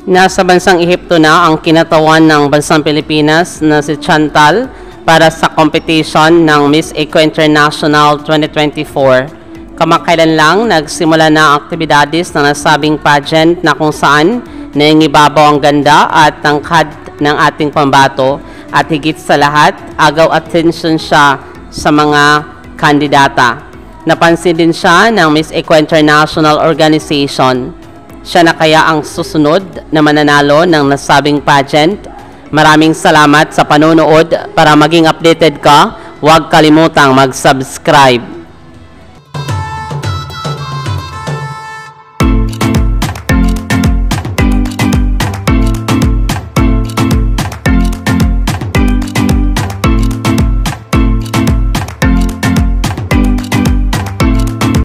Nasa bansang Ehipto na ang kinatawan ng bansang Pilipinas na si Chantal para sa competition ng Miss Eco International 2024. Kamakailan lang nagsimula na ang aktibidades ng nasabing pageant na kung saan naingibabaw ang ganda at tangkad ng ating pambato at higit sa lahat, agaw attention siya sa mga kandidata. Napansin din siya ng Miss Eco International Organization. Siya na kaya ang susunod na mananalo ng nasabing pageant. Maraming salamat sa panonood. Para maging updated ka, huwag kalimutang mag-subscribe.